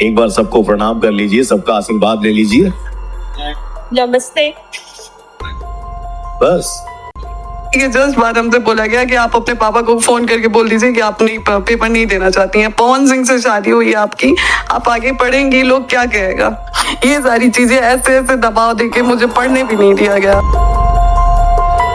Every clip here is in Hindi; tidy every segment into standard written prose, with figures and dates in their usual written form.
एक बार सबको प्रणाम कर लीजिए, सबका आशीर्वाद ले लीजिए। नमस्ते। बस ये जस्ट बात हमसे बोला गया कि आप अपने पापा को फोन करके बोल दीजिए कि आप नहीं पेपर नहीं देना चाहती हैं। पवन सिंह से शादी हुई है आपकी, आप आगे पढ़ेंगी, लोग क्या कहेगा। ये सारी चीजें ऐसे ऐसे दबाव देके मुझे पढ़ने भी नहीं दिया गया।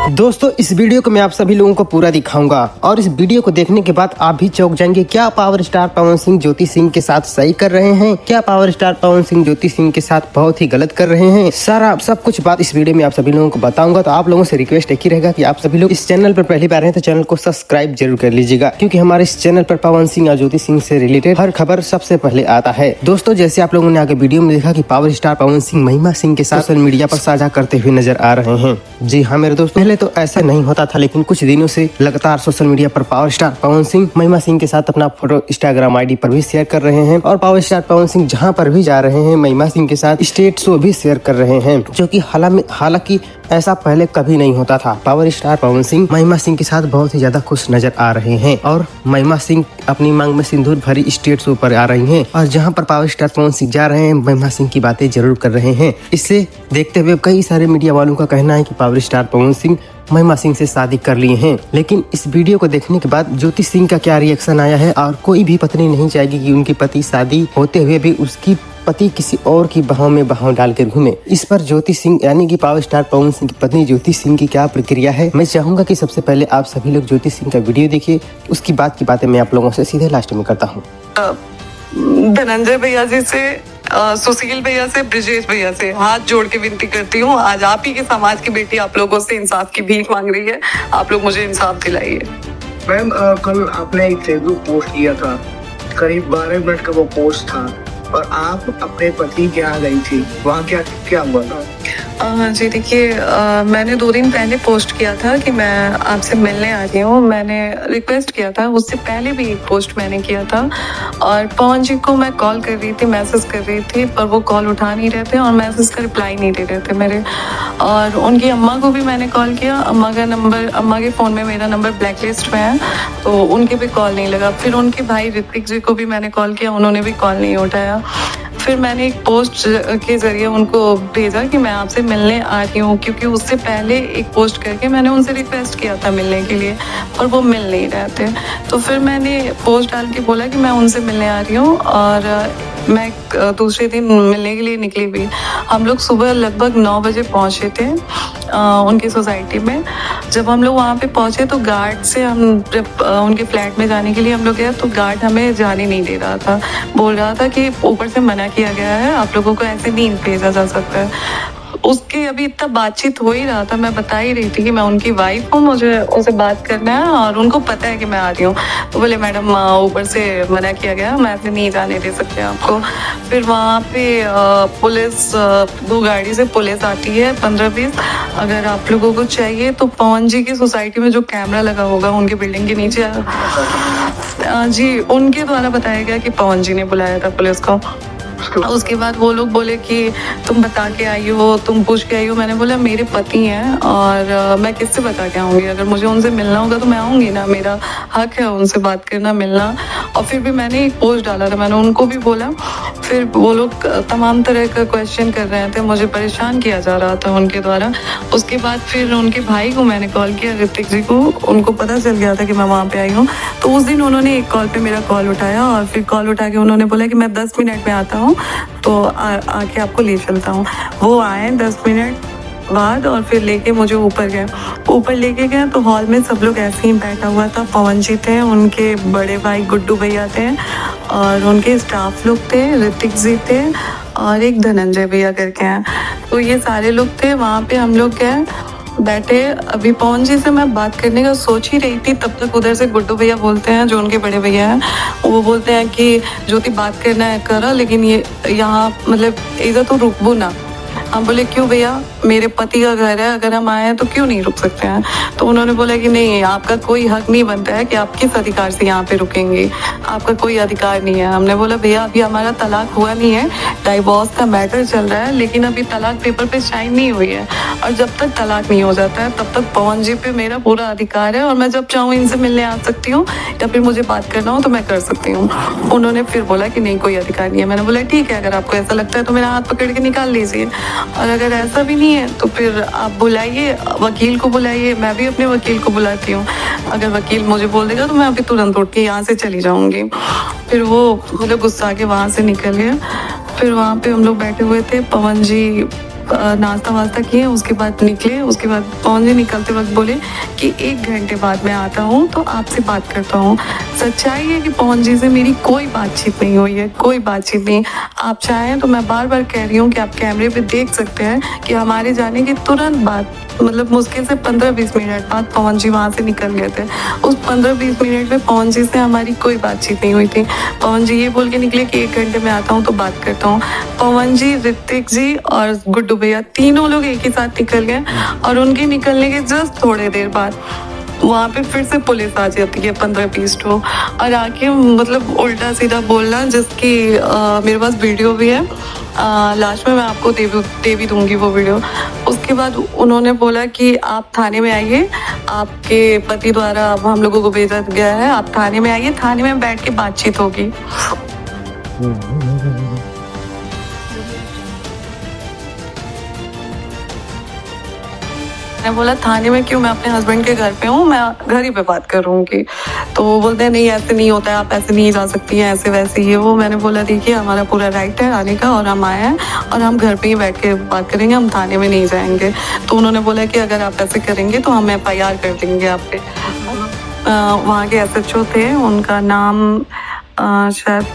दोस्तों, इस वीडियो को मैं आप सभी लोगों को पूरा दिखाऊंगा और इस वीडियो को देखने के बाद आप भी चौंक जाएंगे। क्या पावर स्टार पवन सिंह ज्योति सिंह के साथ सही कर रहे हैं? क्या पावर स्टार पवन सिंह ज्योति सिंह के साथ बहुत ही गलत कर रहे हैं? सारा सब कुछ बात इस वीडियो में आप सभी लोगों को बताऊंगा। तो आप लोगों से रिक्वेस्ट एक ही रहेगा कि आप सभी लोग इस चैनल पर पहली बार हैं तो चैनल को सब्सक्राइब जरूर कर लीजिएगा, क्योंकि हमारे इस चैनल पर पवन सिंह और ज्योति सिंह से रिलेटेड हर खबर सबसे पहले आता है। दोस्तों, जैसे आप लोगों ने आगे वीडियो में देखा कि पावर स्टार पवन सिंह महिमा सिंह के साथ सोशल मीडिया पर साझा करते हुए नजर आ रहे हैं। जी हाँ मेरे दोस्त, पहले तो ऐसा नहीं होता था, लेकिन कुछ दिनों से लगातार सोशल मीडिया पर पावर स्टार पवन सिंह महिमा सिंह के साथ अपना फोटो इंस्टाग्राम आईडी पर भी शेयर कर रहे हैं और पावर स्टार पवन सिंह जहां पर भी जा रहे हैं महिमा सिंह के साथ स्टेट शो भी शेयर कर रहे हैं, जो कि हालांकि ऐसा पहले कभी नहीं होता था। पावर स्टार पवन सिंह महिमा सिंह के साथ बहुत ही ज्यादा खुश नजर आ रहे हैं और महिमा सिंह अपनी मांग में सिंदूर भरी स्टेट शो पर आ रही हैं और जहां पर पावर स्टार पवन सिंह जा रहे हैं महिमा सिंह की बातें जरूर कर रहे हैं। इससे देखते हुए कई सारे मीडिया वालों का कहना है कि पावर स्टार पवन सिंह महिमा सिंह से शादी कर लिए हैं। लेकिन इस वीडियो को देखने के बाद ज्योति सिंह का क्या रिएक्शन आया है, और कोई भी पत्नी नहीं चाहेगी कि उनकी पति शादी होते हुए भी उसकी पति किसी और की बाहों में बाहों डालकर घूमे। इस पर ज्योति सिंह यानी कि पावर स्टार पवन सिंह की पत्नी ज्योति सिंह की क्या प्रतिक्रिया है, मैं चाहूंगा कि सबसे पहले आप सभी लोग ज्योति सिंह का वीडियो देखिए, उसकी बात की बातें मैं आप लोगों से सीधे लास्ट में करता हूँ। धनंजय भैया जी से, सुशील भैया से, ब्रिजेश भैया से हाथ जोड़ के विनती करती हूँ, आज आप ही के समाज की बेटी आप लोगों से इंसाफ की भीख मांग रही है, आप लोग मुझे इंसाफ दिलाइए। मैम, कल आपने एक फेसबुक पोस्ट किया था, करीब 12 मिनट का वो पोस्ट था और आप अपने पति के यहाँ गई थी, वहाँ क्या क्या हुआ था? जी देखिए, मैंने 2 दिन पहले पोस्ट किया था कि मैं आपसे मिलने आ रही हूँ। मैंने रिक्वेस्ट किया था, उससे पहले भी एक पोस्ट मैंने किया था और पवन जी को मैं कॉल कर रही थी, मैसेज कर रही थी, पर वो कॉल उठा नहीं रहे थे और मैसेज का रिप्लाई नहीं दे रहे थे मेरे। और उनकी अम्मा को भी मैंने कॉल किया, अम्मा का नंबर, अम्मा के फ़ोन में मेरा नंबर ब्लैक लिस्ट में है, तो उनके भी कॉल नहीं लगा। फिर उनके भाई ऋतिक जी को भी मैंने कॉल किया, उन्होंने भी कॉल नहीं उठाया। फिर मैंने एक पोस्ट के ज़रिए उनको भेजा कि मैं आपसे मिलने आ रही हूँ, क्योंकि उससे पहले एक पोस्ट करके मैंने उनसे रिक्वेस्ट किया था मिलने के लिए और वो मिल नहीं रहे थे। तो फिर मैंने पोस्ट डाल के बोला कि मैं उनसे मिलने आ रही हूँ और मैं दूसरे दिन मिलने के लिए निकली भी। हम लोग सुबह लगभग 9 बजे पहुँचे थे उनकी सोसाइटी में। जब हम लोग वहाँ पे पहुँचे तो गार्ड से हम जब उनके फ्लैट में जाने के लिए हम लोग गए तो गार्ड हमें जाने नहीं दे रहा था, बोल रहा था कि ऊपर से मना किया गया है, आप लोगों को ऐसे नहीं भेजा जा सकता है। उसकी अभी इतना बातचीत हो ही रहा था, मैं बता ही रही थी कि मैं उनकी वाइफ हूँ, मुझे उनसे बात करना है और उनको पता है कि मैं आ रही हूँ। तो बोले मैडम ऊपर से मना किया गया, मैं ऐसे नहीं जाने दे सकते आपको। फिर वहाँ पे पुलिस, 2 गाड़ी से पुलिस आती है 15-20। अगर आप लोगों को चाहिए तो पवन जी की सोसाइटी में जो कैमरा लगा होगा उनके बिल्डिंग के नीचे, जी उनके द्वारा बताया गया कि पवन जी ने बुलाया था पुलिस को। उसके बाद वो लोग बोले कि तुम बता के आई हो, तुम पूछ के आई हो। मैंने बोला मेरे पति हैं और मैं किससे बता के आऊँगी, अगर मुझे उनसे मिलना होगा तो मैं आऊँगी ना, मेरा हक है उनसे बात करना, मिलना। और फिर भी मैंने एक पोस्ट डाला था, मैंने उनको भी बोला। फिर वो लोग तमाम तरह का क्वेश्चन कर रहे थे, मुझे परेशान किया जा रहा था उनके द्वारा। उसके बाद फिर उनके भाई को मैंने कॉल किया, ऋतिक जी को, उनको पता चल गया था कि मैं वहाँ पे आई हूँ। तो उस दिन उन्होंने एक कॉल पे मेरा कॉल उठाया और फिर कॉल उठा के उन्होंने बोला कि मैं 10 मिनट में आता हूँ, तो आके आपको ले चलता हूँ। वो आए 10 मिनट बाद और फिर लेके मुझे ऊपर गए। ऊपर लेके गए तो हॉल में सब लोग ऐसे ही बैठा हुआ था। पवन जी थे, उनके बड़े भाई गुड्डू भैया थे और उनके स्टाफ लोग थे, ऋतिक जी थे और एक धनंजय भैया करके हैं। तो ये सारे लोग थे। वहाँ पे हम लोग गए, बैठे। अभी पवन जी से मैं बात करने का सोच ही रही थी, तब तक उधर से गुड्डू भैया बोलते हैं, जो उनके बड़े भैया हैं, वो बोलते हैं कि ज्योति बात करना है करो, लेकिन ये यहाँ मतलब इधर तो रुकबू ना, हम बोले क्यों भैया, मेरे पति का घर है, अगर हम आए हैं तो क्यों नहीं रुक सकते हैं। तो उन्होंने बोला कि नहीं, आपका कोई हक नहीं बनता है कि आप किस अधिकार से यहाँ पे रुकेंगे, आपका कोई अधिकार नहीं है। हमने बोला भैया अभी हमारा तलाक हुआ नहीं है, डाइवोर्स का मैटर चल रहा है, लेकिन अभी तलाक पेपर पे साइन नहीं हुई है, और जब तक तलाक नहीं हो जाता है तब तक पवन जी पे मेरा पूरा अधिकार है, और मैं जब चाहूँ इनसे मिलने आ सकती हूँ या फिर मुझे बात करना हो तो मैं कर सकती हूँ। उन्होंने फिर बोला कि नहीं, कोई अधिकार नहीं है। मैंने बोला ठीक है, अगर आपको ऐसा लगता है तो मेरा हाथ पकड़ के निकाल लीजिए, और अगर ऐसा भी नहीं है तो फिर आप बुलाइए, वकील को बुलाइए, मैं भी अपने वकील को बुलाती हूँ। अगर वकील मुझे बोल देगा तो मैं अभी तुरंत उठ के यहाँ से चली जाऊँगी। फिर वो मतलब गुस्सा के वहाँ से निकल गया। फिर वहाँ पे हम लोग बैठे हुए थे, पवन जी नाश्ता वास्ता किए, उसके बाद निकले। उसके बाद पवन जी निकलते वक्त बोले कि 1 घंटे बाद मैं आता हूँ तो आपसे बात करता हूँ। सच्चाई है कि पवन जी से मेरी कोई बातचीत नहीं हुई है, कोई बातचीत नहीं। आप चाहें तो मैं बार बार कह रही हूँ कि आप कैमरे पे देख सकते हैं कि हमारे जाने के तुरंत बाद, मतलब मुश्किल से 15-20 मिनट बाद पवन जी वहाँ से निकल गए थे। उस 15-20 मिनट में पवन जी से हमारी कोई बातचीत नहीं हुई थी। पवन जी ये बोल के निकले कि 1 घंटे में आता हूँ तो बात करता हूँ। पवन जी, ऋतिक जी और गुड्डू भैया, तीनों लोग एक ही साथ निकल गए, और उनके निकलने के जस्ट थोड़ी देर बाद वहाँ पे फिर से पुलिस आ जाती है 15-20 ठो, और आके मतलब उल्टा सीधा बोलना, जिसकी मेरे पास वीडियो भी है। लास्ट में मैं आपको दे भी दूंगी वो वीडियो। उसके बाद उन्होंने बोला कि आप थाने में आइए, आपके पति द्वारा अब हम लोगों को भेजा गया है, आप थाने में आइए, थाने में बैठ के बातचीत होगी। मैंने बोला थाने में क्यों, मैं अपने हस्बैंड के घर पे हूँ, मैं घर ही पे बात करूँगी। तो वो बोलते हैं नहीं ऐसे नहीं होता है, आप ऐसे नहीं जा सकती हैं, ऐसे वैसे ये वो। मैंने बोला देखिए हमारा पूरा राइट है आने का, और हम आए हैं और हम घर पे ही बैठ के बात करेंगे, हम थाने में नहीं जाएंगे। तो उन्होंने बोला कि अगर आप ऐसे करेंगे तो हम FIR कर देंगे आप पे। वहाँ के SHO थे, उनका नाम शायद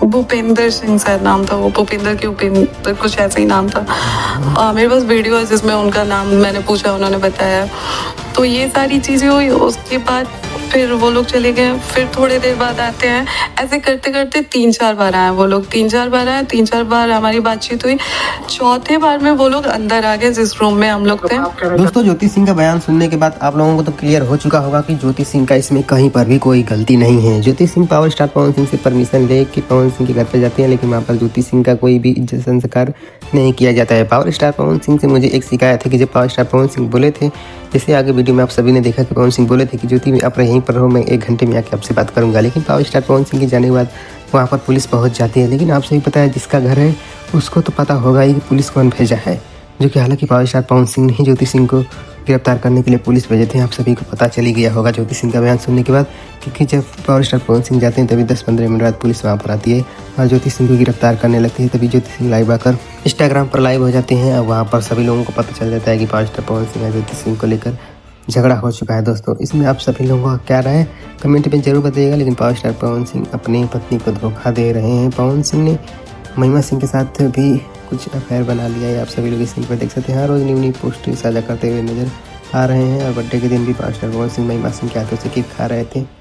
भूपेंद्र सिंह सर नाम था, वो भूपेंद्र के उपेंद्र कुछ ऐसा ही नाम था। मेरे पास वीडियो है जिसमें उनका नाम मैंने पूछा, उन्होंने बताया। तो ये सारी चीज़ें हुई। उसके बाद फिर वो लोग चले गए, फिर थोड़ी देर बाद आते हैं। ऐसे करते करते 3-4 बार आए वो लोग, 3-4 बार आए, 3-4 बार हमारी बातचीत हुई। चौथे बार में वो लोग अंदर आ गए जिस रूम में हम लोग थे। दोस्तों ज्योति सिंह का बयान सुनने के बाद आप लोगों को तो क्लियर हो चुका होगा कि ज्योति सिंह का इसमें कहीं पर भी कोई गलती नहीं है। ज्योति सिंह पावर स्टार पवन सिंह से परमिशन ले के पवन सिंह के घर पे जाते हैं, लेकिन वहाँ पर ज्योति सिंह का कोई भी इज्जत संस्कार नहीं किया जाता है। पावर स्टार पवन सिंह से मुझे एक शिकायत है कि जब पावर स्टार पवन सिंह बोले थे, जैसे आगे वीडियो में आप सभी ने देखा कि पवन सिंह बोले थे कि ज्योति आप यहीं पर रहो, मैं 1 घंटे में आके आपसे बात करूंगा। लेकिन पावर स्टार पवन सिंह के जाने के बाद वहाँ पर पुलिस पहुँच जाती है। लेकिन आप सभी पता है जिसका घर है उसको तो पता होगा ही कि पुलिस कौन भेजा है, जो कि हालांकि पावर स्टार पवन सिंह ने ही ज्योति सिंह को गिरफ्तार करने के लिए पुलिस भेजे थे। आप सभी को पता चली गया होगा ज्योति सिंह का बयान सुनने के बाद, क्योंकि जब पावर स्टार पवन सिंह जाते हैं तभी 10-15 मिनट बाद पुलिस वहाँ पर आती है और ज्योति सिंह को गिरफ्तार करने लगती है। तभी ज्योति सिंह लाइव आकर इंस्टाग्राम पर लाइव हो जाते हैं और वहाँ पर सभी लोगों को पता चल जाता है कि पावर स्टार पवन सिंह और ज्योति सिंह को लेकर झगड़ा हो चुका है। दोस्तों इसमें आप सभी लोगों का क्या राय है कमेंट में जरूर बताइएगा। लेकिन पावर स्टार पवन सिंह अपनी पत्नी को धोखा दे रहे हैं। पवन सिंह ने महिमा सिंह के साथ भी कुछ अफेयर बना लिया है। आप सभी लोग इस लिंक पर देख सकते हैं। हर रोज न्यू पोस्ट साझा करते हुए नजर आ रहे हैं और बर्थडे के दिन भी पावर स्टार पवन सिंह महिमा सिंह के हाथों से केक खा रहे थे।